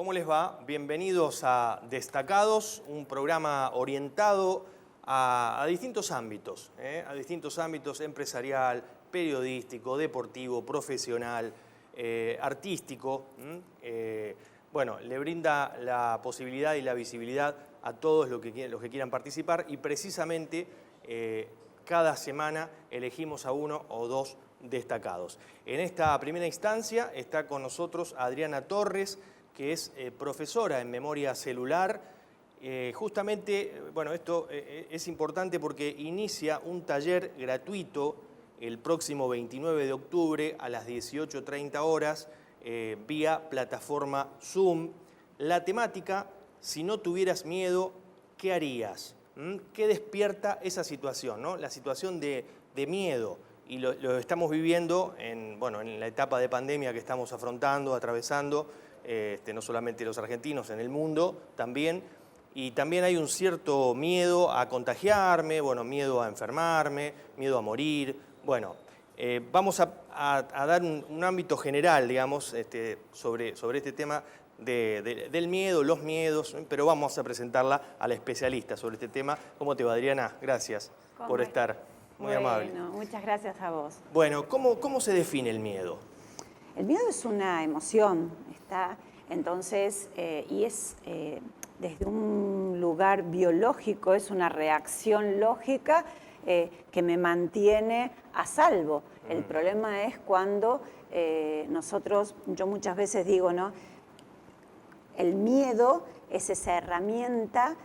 ¿Cómo les va? Bienvenidos a Destacados, un programa orientado a distintos ámbitos, a distintos ámbitos: empresarial, periodístico, deportivo, profesional, artístico. Bueno, le brinda la posibilidad y la visibilidad a todos los que quieran participar, y precisamente cada semana elegimos a uno o dos destacados. En esta primera instancia está con nosotros Adriana Torres, que es profesora en memoria celular. Justamente, bueno, esto es importante porque inicia un taller gratuito el próximo 29 de octubre a las 18:30 horas, vía plataforma Zoom. La temática: si no tuvieras miedo, ¿qué harías? ¿Qué despierta esa situación, ¿no? La situación de miedo. Y lo estamos viviendo en la etapa de pandemia que estamos afrontando, atravesando, no solamente los argentinos, en el mundo también. Y también hay un cierto miedo a contagiarme, miedo a enfermarme, miedo a morir. Bueno, vamos a dar un ámbito general, digamos, sobre este tema del miedo, los miedos, pero vamos a presentarla a la especialista sobre este tema. ¿Cómo te va, Adriana? Gracias por estar. Muy amable. Muchas gracias a vos. Bueno, ¿cómo se define el miedo? El miedo es una emoción, entonces, y es desde un lugar biológico, es una reacción lógica que me mantiene a salvo. El problema es cuando yo muchas veces digo, ¿no? El miedo es esa herramienta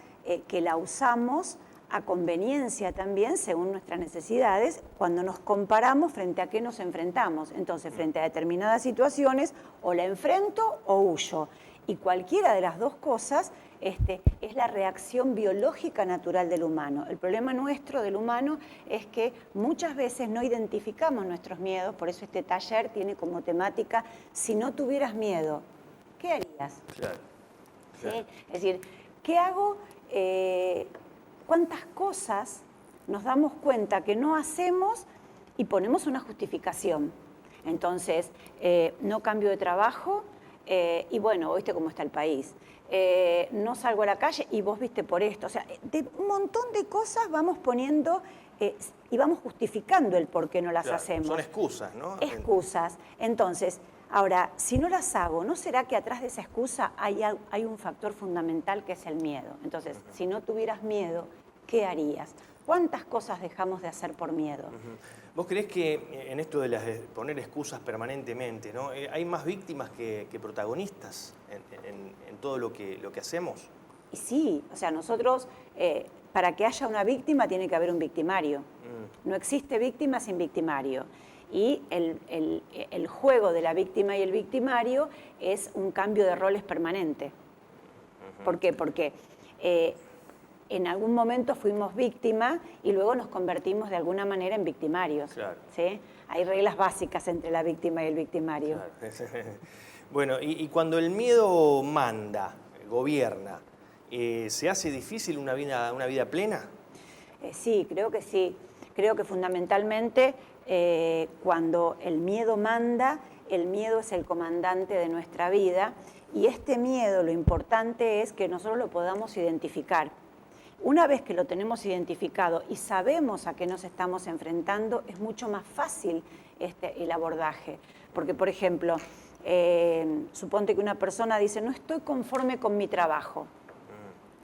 que la usamos a conveniencia también, según nuestras necesidades, cuando nos comparamos frente a qué nos enfrentamos. Entonces, frente a determinadas situaciones, o la enfrento o huyo. Y cualquiera de las dos cosas es la reacción biológica natural del humano. El problema nuestro del humano es que muchas veces no identificamos nuestros miedos, por eso este taller tiene como temática: si no tuvieras miedo, ¿qué harías? Claro. ¿Sí? Es decir, ¿qué hago? ¿Cuántas cosas nos damos cuenta que no hacemos y ponemos una justificación? Entonces, no cambio de trabajo y bueno, viste cómo está el país. No salgo a la calle y vos viste por esto. O sea, de un montón de cosas vamos poniendo y vamos justificando el por qué no las hacemos. Son excusas, ¿no? Excusas. Entonces, ahora, si no las hago, ¿no será que atrás de esa excusa hay un factor fundamental que es el miedo? Entonces, si no tuvieras miedo, ¿qué harías? ¿Cuántas cosas dejamos de hacer por miedo? ¿Vos creés que en esto de poner excusas permanentemente, ¿no? ¿Hay más víctimas que protagonistas en todo lo que hacemos? Y sí, o sea, nosotros, para que haya una víctima, tiene que haber un victimario. No existe víctima sin victimario. Y el juego de la víctima y el victimario es un cambio de roles permanente. ¿Por qué? Porque en algún momento fuimos víctimas y luego nos convertimos de alguna manera en victimarios. Claro. ¿Sí? Hay reglas básicas entre la víctima y el victimario. Claro. Bueno, y cuando el miedo manda, gobierna, ¿se hace difícil una vida plena? Sí, creo que sí. Creo que fundamentalmente cuando el miedo manda, el miedo es el comandante de nuestra vida, y este miedo, lo importante es que nosotros lo podamos identificar. Una vez que lo tenemos identificado y sabemos a qué nos estamos enfrentando, es mucho más fácil el abordaje. Porque, por ejemplo, suponte que una persona dice: no estoy conforme con mi trabajo.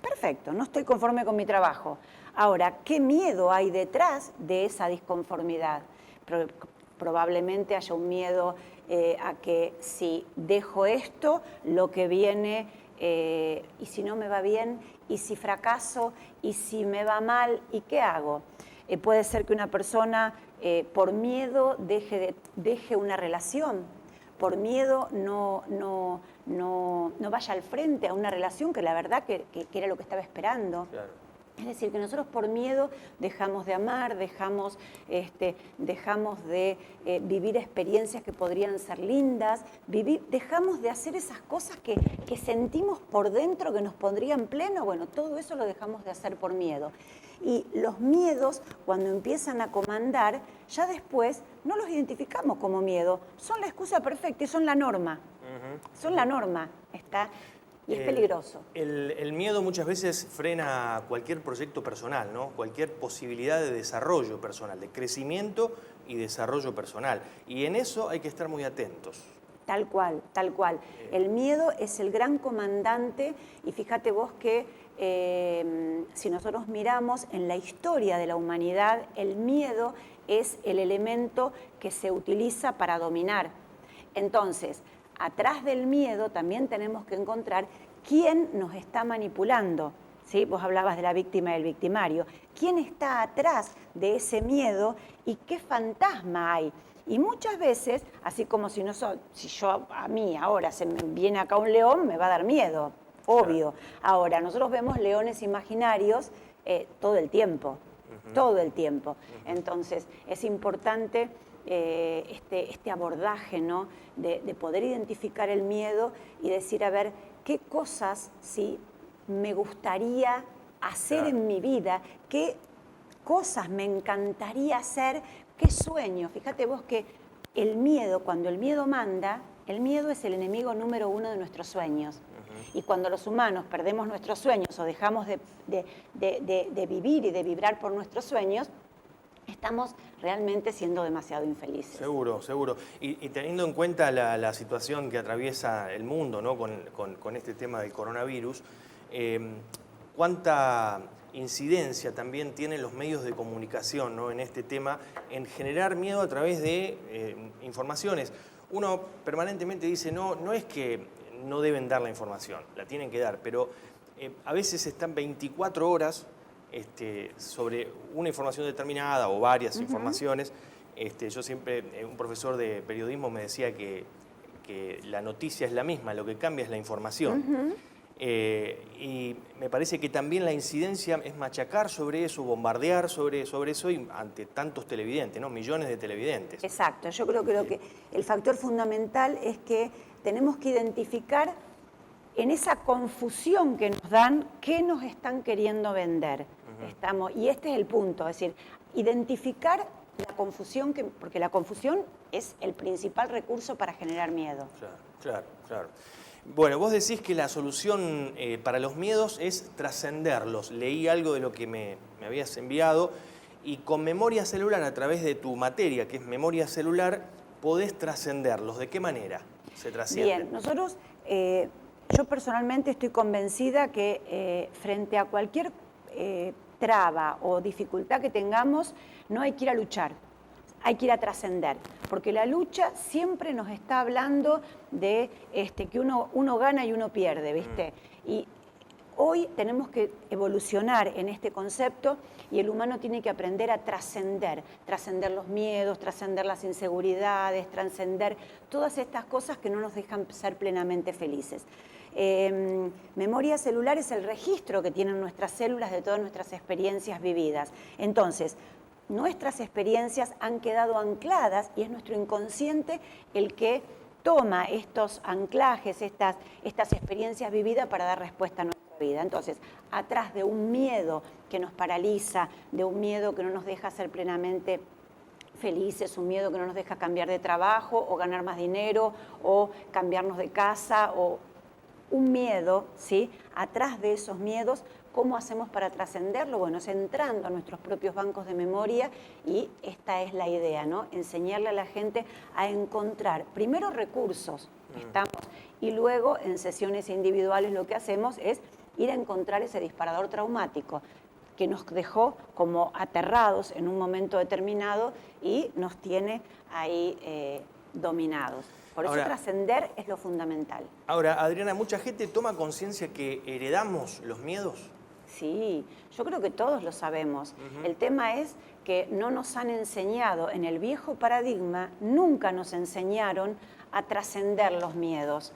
Perfecto, no estoy conforme con mi trabajo. Ahora, ¿qué miedo hay detrás de esa disconformidad? Probablemente haya un miedo a que si dejo esto, lo que viene, y si no me va bien, y si fracaso, y si me va mal, ¿y qué hago? Puede ser que una persona por miedo deje una relación, por miedo no vaya al frente a una relación que la verdad que era lo que estaba esperando. Claro. Es decir, que nosotros por miedo dejamos de amar, dejamos de vivir experiencias que podrían ser lindas, dejamos de hacer esas cosas que sentimos por dentro que nos pondrían pleno. Bueno, todo eso lo dejamos de hacer por miedo. Y los miedos, cuando empiezan a comandar, ya después no los identificamos como miedo, son la excusa perfecta y son la norma. Son la norma, ¿está? Y es peligroso. El miedo muchas veces frena cualquier proyecto personal, ¿no? Cualquier posibilidad de desarrollo personal, de crecimiento y desarrollo personal. Y en eso hay que estar muy atentos. Tal cual, tal cual. El miedo es el gran comandante y fíjate vos que si nosotros miramos en la historia de la humanidad, el miedo es el elemento que se utiliza para dominar. Entonces, atrás del miedo también tenemos que encontrar quién nos está manipulando. ¿Sí? Vos hablabas de la víctima y del victimario. ¿Quién está atrás de ese miedo y qué fantasma hay? Y muchas veces, así como si a mí ahora se me viene acá un león, me va a dar miedo, obvio. Ahora, nosotros vemos leones imaginarios todo el tiempo, todo el tiempo. Entonces, es importante este abordaje, ¿no? de poder identificar el miedo y decir, a ver, qué cosas sí me gustaría hacer en mi vida, qué cosas me encantaría hacer, qué sueño. Fíjate vos que el miedo, cuando el miedo manda, el miedo es el enemigo número 1 de nuestros sueños. Y cuando los humanos perdemos nuestros sueños o dejamos de vivir y de vibrar por nuestros sueños, estamos realmente siendo demasiado infelices. Seguro, seguro. Y teniendo en cuenta la situación que atraviesa el mundo, ¿no? con este tema del coronavirus, ¿cuánta incidencia también tienen los medios de comunicación, ¿no? en este tema, en generar miedo a través de informaciones? Uno permanentemente dice, no es que no deben dar la información, la tienen que dar, pero a veces están 24 horas sobre una información determinada o varias informaciones. Yo siempre, un profesor de periodismo me decía que la noticia es la misma, lo que cambia es la información. Y me parece que también la incidencia es machacar sobre eso, bombardear sobre eso y ante tantos televidentes, ¿no? Millones de televidentes. Exacto, yo creo que el factor fundamental es que tenemos que identificar en esa confusión que nos dan qué nos están queriendo vender. Y este es el punto, es decir, identificar la confusión, porque la confusión es el principal recurso para generar miedo. Claro. Bueno, vos decís que la solución para los miedos es trascenderlos. Leí algo de lo que me habías enviado y con memoria celular, a través de tu materia, que es memoria celular, podés trascenderlos. ¿De qué manera se trascienden? Bien, nosotros, yo personalmente estoy convencida que frente a cualquier traba o dificultad que tengamos, no hay que ir a luchar. Hay que ir a trascender, porque la lucha siempre nos está hablando de que uno gana y uno pierde, ¿viste? Y hoy tenemos que evolucionar en este concepto y el humano tiene que aprender a trascender los miedos, trascender las inseguridades, trascender todas estas cosas que no nos dejan ser plenamente felices. Memoria celular es el registro que tienen nuestras células de todas nuestras experiencias vividas. Entonces, nuestras experiencias han quedado ancladas y es nuestro inconsciente el que toma estos anclajes, estas experiencias vividas para dar respuesta a nuestra vida. Entonces, atrás de un miedo que nos paraliza, de un miedo que no nos deja ser plenamente felices, un miedo que no nos deja cambiar de trabajo o ganar más dinero o cambiarnos de casa o un miedo, ¿sí? Atrás de esos miedos, ¿cómo hacemos para trascenderlo? Bueno, es entrando a nuestros propios bancos de memoria y esta es la idea, ¿no? Enseñarle a la gente a encontrar primero recursos, y luego en sesiones individuales lo que hacemos es ir a encontrar ese disparador traumático que nos dejó como aterrados en un momento determinado y nos tiene ahí dominados. Por eso trascender es lo fundamental. Ahora, Adriana, mucha gente toma conciencia que heredamos los miedos. Sí, yo creo que todos lo sabemos. El tema es que no nos han enseñado, en el viejo paradigma, nunca nos enseñaron a trascender los miedos.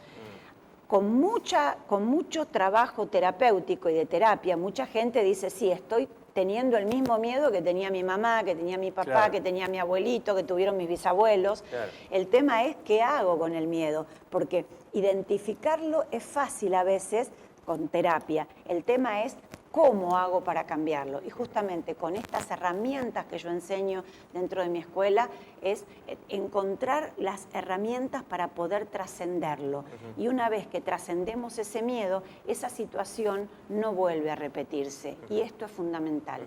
Con mucho trabajo terapéutico y de terapia, mucha gente dice, sí, estoy teniendo el mismo miedo que tenía mi mamá, que tenía mi papá, que tenía mi abuelito, que tuvieron mis bisabuelos. El tema es qué hago con el miedo, porque identificarlo es fácil a veces con terapia. El tema es ¿Cómo hago para cambiarlo? Y justamente con estas herramientas que yo enseño dentro de mi escuela es encontrar las herramientas para poder trascenderlo. Y una vez que trascendemos ese miedo, esa situación no vuelve a repetirse. Y esto es fundamental.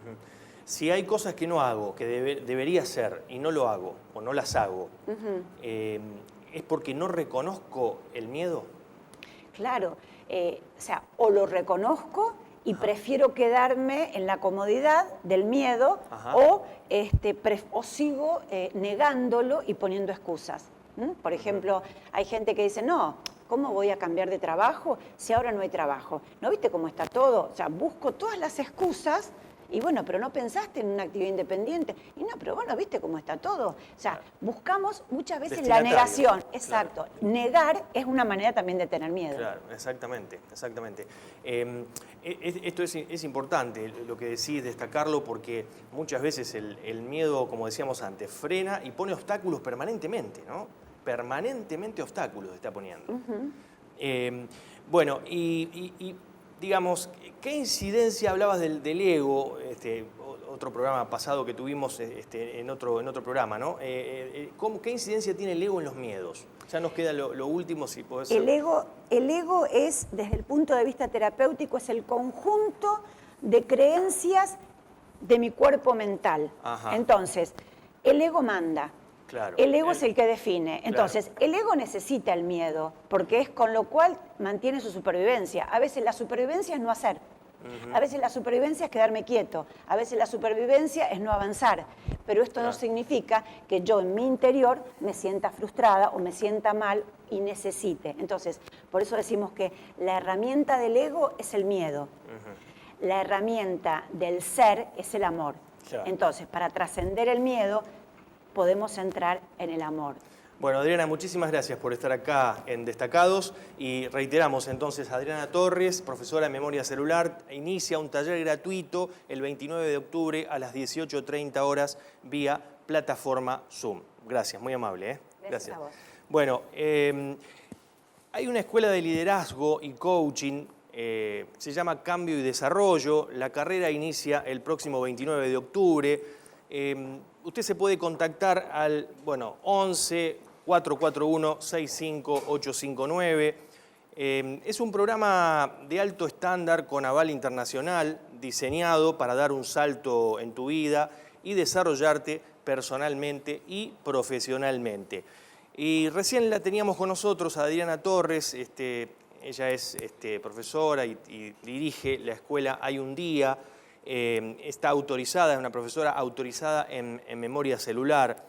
Si hay cosas que no hago, que debería hacer y no lo hago o no las hago, ¿es porque no reconozco el miedo? Claro, o lo reconozco y prefiero quedarme en la comodidad del miedo o sigo negándolo y poniendo excusas. Por ejemplo, hay gente que dice, no, ¿cómo voy a cambiar de trabajo si ahora no hay trabajo? ¿No viste cómo está todo? O sea, busco todas las excusas y bueno, pero no pensaste en una actividad independiente. Y no, pero bueno, ¿viste cómo está todo? O sea, buscamos muchas veces la negación. Exacto. Claro. Negar es una manera también de tener miedo. Claro, exactamente, exactamente. Esto es importante, lo que decís, destacarlo, porque muchas veces el miedo, como decíamos antes, frena y pone obstáculos permanentemente, ¿no? Permanentemente obstáculos está poniendo. Bueno, digamos, ¿qué incidencia hablabas del ego? Otro programa pasado que tuvimos en otro programa, ¿no? ¿Qué incidencia tiene el ego en los miedos? Ya nos queda lo último, si podés... El ego es, desde el punto de vista terapéutico, es el conjunto de creencias de mi cuerpo mental. Ajá. Entonces, el ego manda. Claro, el ego es el que define. Entonces, claro, el ego necesita el miedo, porque es con lo cual mantiene su supervivencia. A veces la supervivencia es no hacer. A veces la supervivencia es quedarme quieto. A veces la supervivencia es no avanzar. Pero esto no significa que yo en mi interior me sienta frustrada o me sienta mal y necesite. Entonces, por eso decimos que la herramienta del ego es el miedo. La herramienta del ser es el amor. Claro. Entonces, para trascender el miedo, podemos entrar en el amor. Bueno, Adriana, muchísimas gracias por estar acá en Destacados y reiteramos entonces, Adriana Torres, profesora de memoria celular, inicia un taller gratuito el 29 de octubre a las 18:30 horas vía plataforma Zoom. Gracias, muy amable. Gracias a vos. Bueno, hay una escuela de liderazgo y coaching, se llama Cambio y Desarrollo, la carrera inicia el próximo 29 de octubre. Usted se puede contactar al 11 441 65859. Es un programa de alto estándar con aval internacional, diseñado para dar un salto en tu vida y desarrollarte personalmente y profesionalmente. Y recién la teníamos con nosotros, Adriana Torres. Ella es profesora y dirige la escuela Hay un Día. Está autorizada, es una profesora autorizada en memoria celular.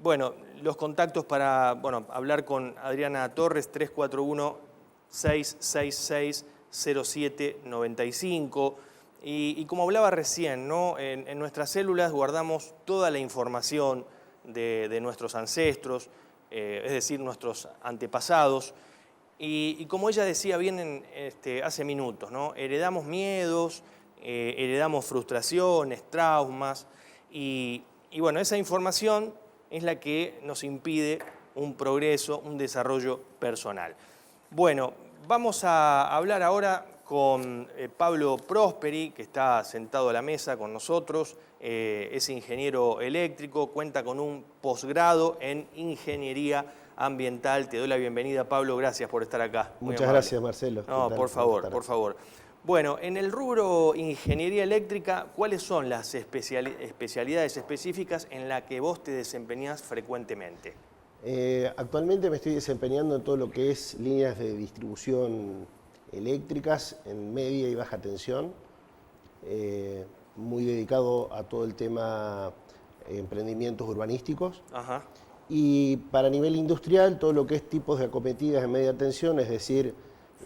Bueno, los contactos para hablar con Adriana Torres, 341-666-0795. Y como hablaba recién, ¿no? En nuestras células guardamos toda la información de nuestros ancestros, es decir, nuestros antepasados. Y como ella decía bien hace minutos, ¿no? Heredamos miedos, heredamos frustraciones, traumas, y bueno, esa información es la que nos impide un progreso, un desarrollo personal. Bueno, vamos a hablar ahora con Pablo Prosperi, que está sentado a la mesa con nosotros, es ingeniero eléctrico, cuenta con un posgrado en ingeniería ambiental. Te doy la bienvenida, Pablo, gracias por estar acá. Muchas gracias, Marcelo. No, por favor, por favor. Bueno, en el rubro ingeniería eléctrica, ¿cuáles son las especialidades específicas en las que vos te desempeñás frecuentemente? Actualmente me estoy desempeñando en todo lo que es líneas de distribución eléctricas en media y baja tensión, muy dedicado a todo el tema emprendimientos urbanísticos. Ajá. Y para nivel industrial, todo lo que es tipos de acometidas en media tensión, es decir,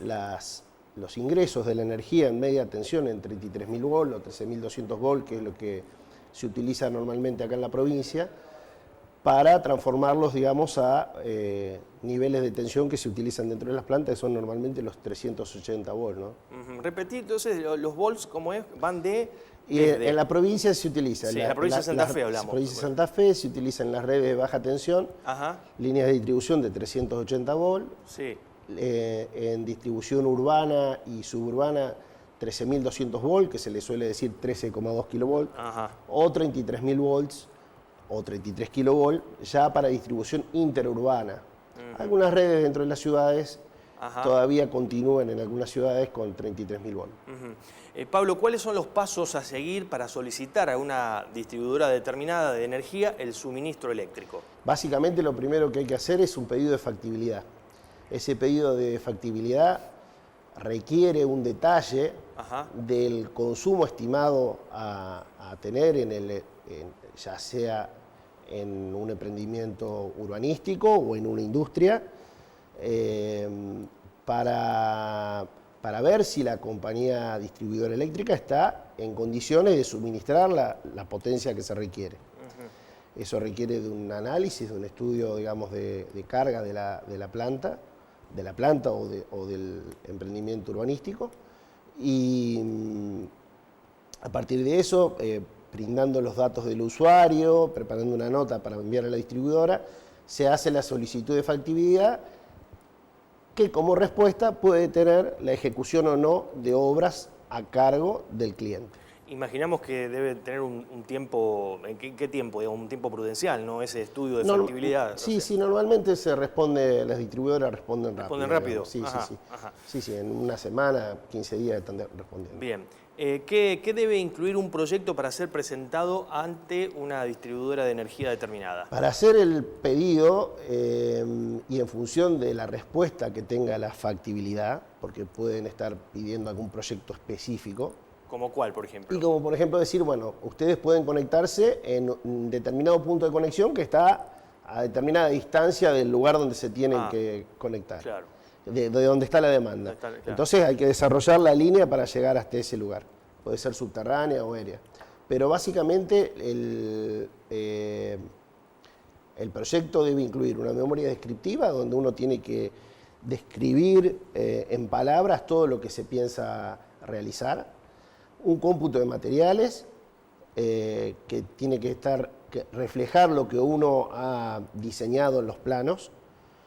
los ingresos de la energía en media tensión en 33.000 volt o 13.200 volt, que es lo que se utiliza normalmente acá en la provincia, para transformarlos, digamos, a niveles de tensión que se utilizan dentro de las plantas, que son normalmente los 380 volts, ¿no? Repetí, entonces, los volts, ¿cómo es? Van de... Y en la provincia se utiliza. Sí, en la provincia de Santa Fe hablamos. En la provincia de Santa Fe se utilizan las redes de baja tensión, líneas de distribución de 380 volt. Sí. En distribución urbana y suburbana 13.200 volts, que se le suele decir 13,2 kilovolts, o 33.000 volts o 33 kilovolts, ya para distribución interurbana. Algunas redes dentro de las ciudades todavía continúan en algunas ciudades con 33.000 volts. Pablo, ¿cuáles son los pasos a seguir para solicitar a una distribuidora determinada de energía el suministro eléctrico? Básicamente lo primero que hay que hacer es un pedido de factibilidad. Ese pedido de factibilidad requiere un detalle del consumo estimado a tener ya sea en un emprendimiento urbanístico o en una industria, para ver si la compañía distribuidora eléctrica está en condiciones de suministrar la potencia que se requiere. Eso requiere de un análisis, de un estudio, digamos, de carga de la planta o del emprendimiento urbanístico, y a partir de eso, brindando los datos del usuario, preparando una nota para enviar a la distribuidora, se hace la solicitud de factibilidad, que como respuesta puede tener la ejecución o no de obras a cargo del cliente. Imaginamos que debe tener un tiempo, ¿en qué tiempo? Digamos, un tiempo prudencial, ¿no? Ese estudio de factibilidad. Sí, normalmente se responde, las distribuidoras responden rápido. ¿Responden rápido? Sí, en una semana, 15 días están respondiendo. Bien. ¿Qué debe incluir un proyecto para ser presentado ante una distribuidora de energía determinada? Para hacer el pedido y en función de la respuesta que tenga la factibilidad, porque pueden estar pidiendo algún proyecto específico. ¿Como cuál, por ejemplo? Y como por ejemplo decir, bueno, ustedes pueden conectarse en un determinado punto de conexión que está a determinada distancia del lugar donde se tienen que conectar. Claro. De donde está la demanda. Claro. Entonces hay que desarrollar la línea para llegar hasta ese lugar. Puede ser subterránea o aérea. Pero básicamente el proyecto debe incluir una memoria descriptiva donde uno tiene que describir en palabras todo lo que se piensa realizar, un cómputo de materiales que tiene que reflejar lo que uno ha diseñado en los planos.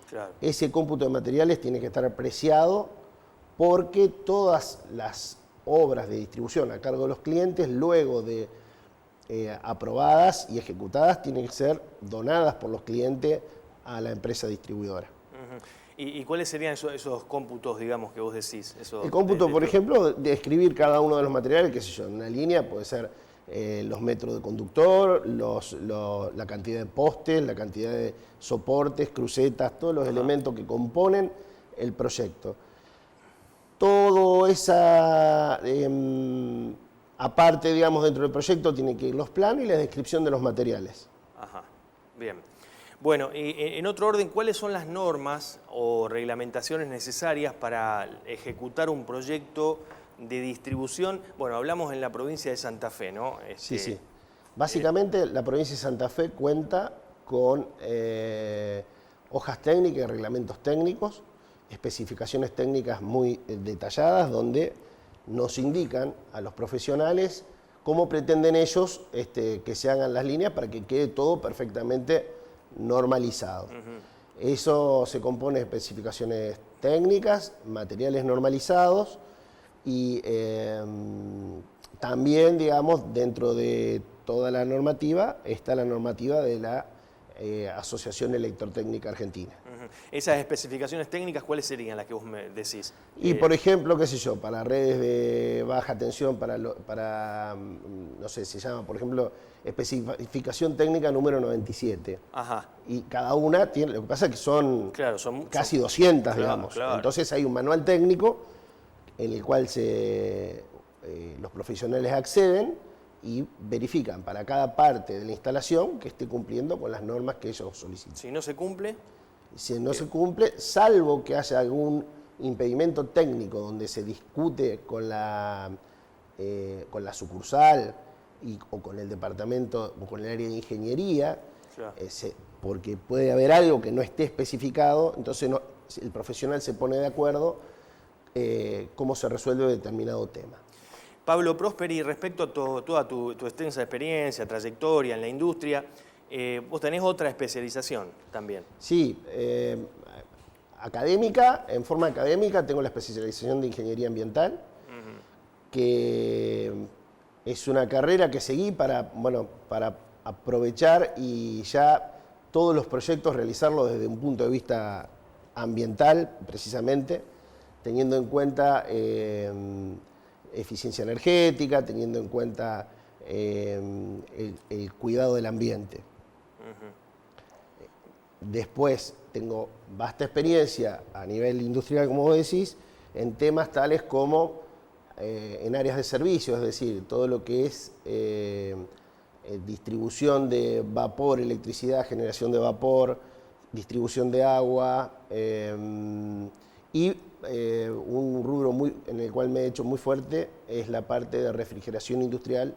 Claro. Ese cómputo de materiales tiene que estar apreciado porque todas las obras de distribución a cargo de los clientes, luego de aprobadas y ejecutadas, tienen que ser donadas por los clientes a la empresa distribuidora. ¿Y cuáles serían esos cómputos, digamos, que vos decís? El cómputo, por ejemplo, de escribir cada uno de los materiales, qué sé yo, en una línea puede ser los metros de conductor, la cantidad de postes, la cantidad de soportes, crucetas, todos los elementos que componen el proyecto. Todo esa, aparte, digamos, dentro del proyecto tiene que ir los planos y la descripción de los materiales. Bien. Bueno, en otro orden, ¿cuáles son las normas o reglamentaciones necesarias para ejecutar un proyecto de distribución? Bueno, hablamos en la provincia de Santa Fe, ¿no? Sí. Básicamente, la provincia de Santa Fe cuenta con hojas técnicas y reglamentos técnicos, especificaciones técnicas muy detalladas, donde nos indican a los profesionales cómo pretenden ellos que se hagan las líneas para que quede todo perfectamente normalizado. Eso se compone de especificaciones técnicas, materiales normalizados y también, digamos, dentro de toda la normativa está la normativa de la Asociación Electrotécnica Argentina. Esas especificaciones técnicas, ¿cuáles serían las que vos me decís? Y por ejemplo, qué sé yo, para redes de baja tensión, no sé, se llama, por ejemplo, especificación técnica número 97. Y cada una tiene, lo que pasa es que son casi 200, digamos. Claro. Entonces hay un manual técnico en el cual los profesionales acceden y verifican para cada parte de la instalación que esté cumpliendo con las normas que ellos solicitan. Si no se cumple... Si no se cumple, salvo que haya algún impedimento técnico donde se discute con la sucursal o con el departamento o con el área de ingeniería, porque puede haber algo que no esté especificado, entonces el profesional se pone de acuerdo cómo se resuelve determinado tema. Pablo Prosperi, respecto a toda tu extensa experiencia, trayectoria en la industria, vos tenés otra especialización también. Sí, académica, en forma académica tengo la especialización de Ingeniería Ambiental. que es una carrera que seguí para aprovechar y ya todos los proyectos realizarlos desde un punto de vista ambiental, precisamente, teniendo en cuenta eficiencia energética, teniendo en cuenta el cuidado del ambiente. Después tengo vasta experiencia a nivel industrial, como vos decís, en temas tales como en áreas de servicio, es decir, todo lo que es distribución de vapor, electricidad, generación de vapor, distribución de agua y un rubro en el cual me he hecho muy fuerte es la parte de refrigeración industrial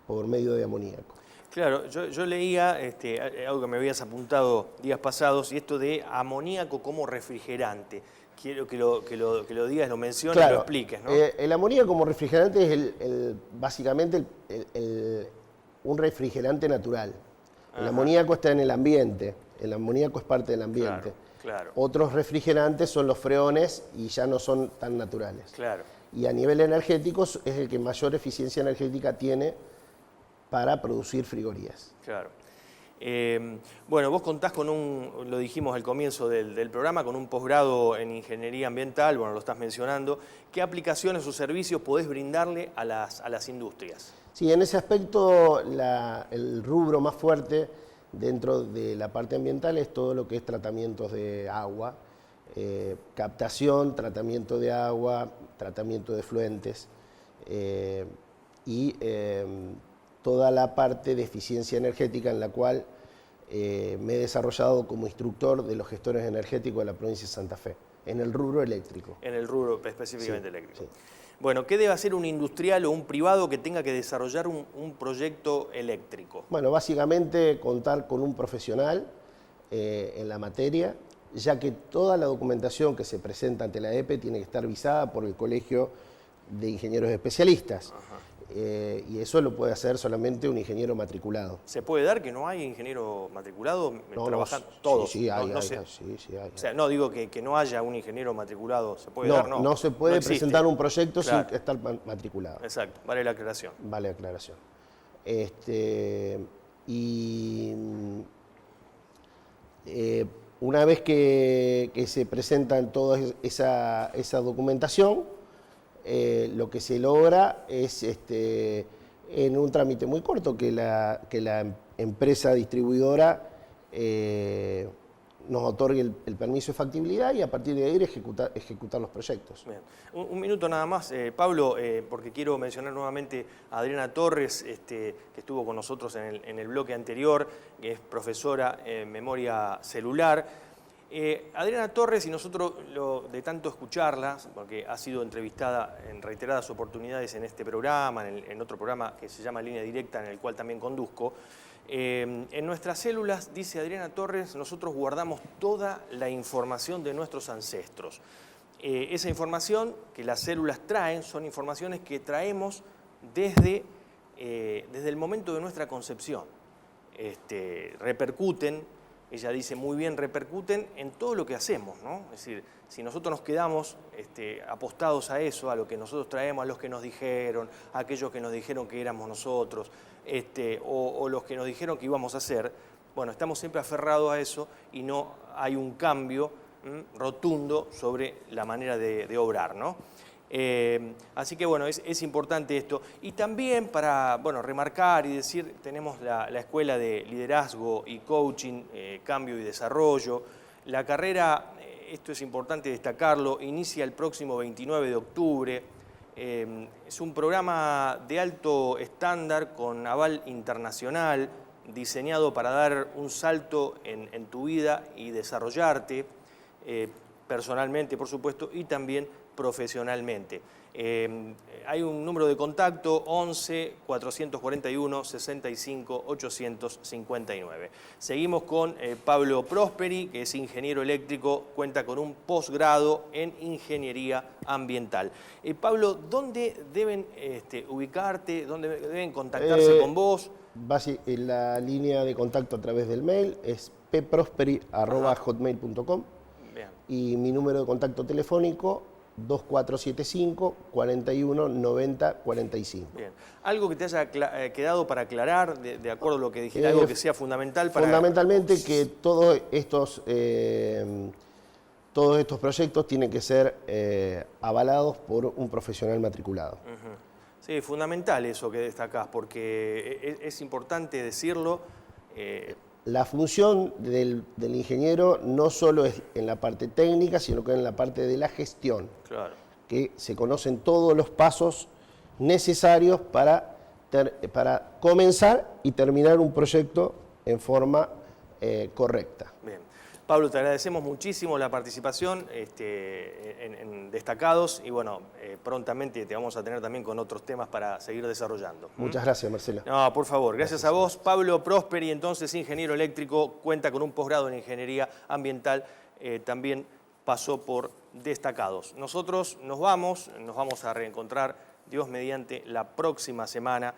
por medio de amoníaco. Claro, yo leía algo que me habías apuntado días pasados, y esto de amoníaco como refrigerante. Quiero que lo digas, lo menciones, claro, y lo expliques, ¿no? El amoníaco como refrigerante es básicamente un refrigerante natural. Ajá. El amoníaco está en el ambiente, el amoníaco es parte del ambiente. Claro. Otros refrigerantes son los freones y ya no son tan naturales. Claro. Y a nivel energético es el que mayor eficiencia energética tiene para producir frigorías. Claro. Bueno, vos contás con lo dijimos al comienzo del programa, con un posgrado en Ingeniería Ambiental, bueno, lo estás mencionando. ¿Qué aplicaciones o servicios podés brindarle a las industrias? Sí, en ese aspecto el rubro más fuerte dentro de la parte ambiental es todo lo que es tratamientos de agua, captación, tratamiento de agua, tratamiento de efluentes y toda la parte de eficiencia energética en la cual me he desarrollado como instructor de los gestores energéticos de la provincia de Santa Fe, en el rubro eléctrico. En el rubro específicamente, sí, eléctrico. Sí. Bueno, ¿qué debe hacer un industrial o un privado que tenga que desarrollar un proyecto eléctrico? Bueno, básicamente contar con un profesional en la materia, ya que toda la documentación que se presenta ante la EPE tiene que estar visada por el Colegio de Ingenieros Especialistas. Ajá. Y eso lo puede hacer solamente un ingeniero matriculado. ¿Se puede dar que no hay ingeniero matriculado? No, trabajan todos. Sí, hay. O sea, no digo que no haya un ingeniero matrculado, ¿se puede dar? No se puede presentar un proyecto, claro, sin estar matriculado. Exacto, vale la aclaración. Vale aclaración. Una vez que se presentan toda esa documentación, lo que se logra es en un trámite muy corto que la empresa distribuidora nos otorgue el permiso de factibilidad y a partir de ahí ejecutar los proyectos. Bien. Un minuto nada más, Pablo, porque quiero mencionar nuevamente a Adriana Torres, que estuvo con nosotros en el bloque anterior, que es profesora en memoria celular. Adriana Torres, y nosotros de tanto escucharla, porque ha sido entrevistada en reiteradas oportunidades en este programa, en otro programa que se llama Línea Directa, en el cual también conduzco, en nuestras células, dice Adriana Torres, nosotros guardamos toda la información de nuestros ancestros. Esa información que las células traen son informaciones que traemos desde el momento de nuestra concepción. Repercuten, ella dice muy bien, repercuten en todo lo que hacemos, ¿no? Es decir, si nosotros nos quedamos apostados a eso, a lo que nosotros traemos, a los que nos dijeron, a aquellos que nos dijeron que éramos nosotros, o los que nos dijeron que íbamos a hacer, bueno, estamos siempre aferrados a eso y no hay un cambio rotundo sobre la manera de obrar, ¿no? Así que bueno, es importante esto. Y también para remarcar y decir, tenemos la Escuela de Liderazgo y Coaching, Cambio y Desarrollo. La carrera, esto es importante destacarlo, inicia el próximo 29 de octubre. Es un programa de alto estándar con aval internacional, diseñado para dar un salto en tu vida y desarrollarte personalmente, por supuesto, y también profesionalmente. Hay un número de contacto 11 441 65 859. Seguimos con Pablo Prosperi, que es ingeniero eléctrico, cuenta con un posgrado en ingeniería ambiental. Pablo, ¿dónde deben ubicarte? ¿Dónde deben contactarse con vos? La línea de contacto a través del mail es pprosperi@hotmail.com y mi número de contacto telefónico 2475 41 90 45. Bien. ¿Algo que te haya quedado para aclarar, de acuerdo a lo que dijiste, algo que sea fundamental para...? Fundamentalmente que todos estos proyectos tienen que ser avalados por un profesional matriculado. Sí, fundamental eso que destacás, porque es importante decirlo. La función del ingeniero no solo es en la parte técnica, sino que en la parte de la gestión. Claro. Que se conocen todos los pasos necesarios para comenzar y terminar un proyecto en forma correcta. Bien. Pablo, te agradecemos muchísimo la participación en Destacados y bueno, prontamente te vamos a tener también con otros temas para seguir desarrollando. Muchas gracias, Marcelo. No, por favor, gracias a vos. Pablo Prosperi, entonces ingeniero eléctrico, cuenta con un posgrado en ingeniería ambiental, también pasó por Destacados. Nosotros nos vamos a reencontrar, Dios mediante, la próxima semana,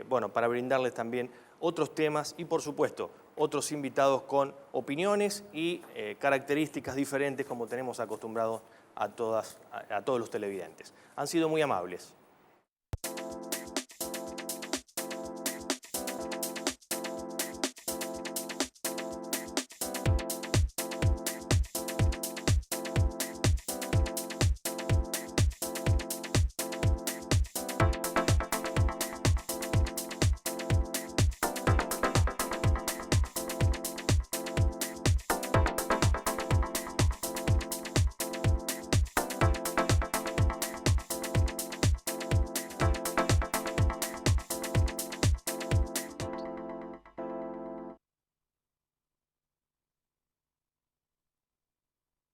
bueno, para brindarles también otros temas y, por supuesto, otros invitados con opiniones y características diferentes como tenemos acostumbrados a todos los televidentes. Han sido muy amables.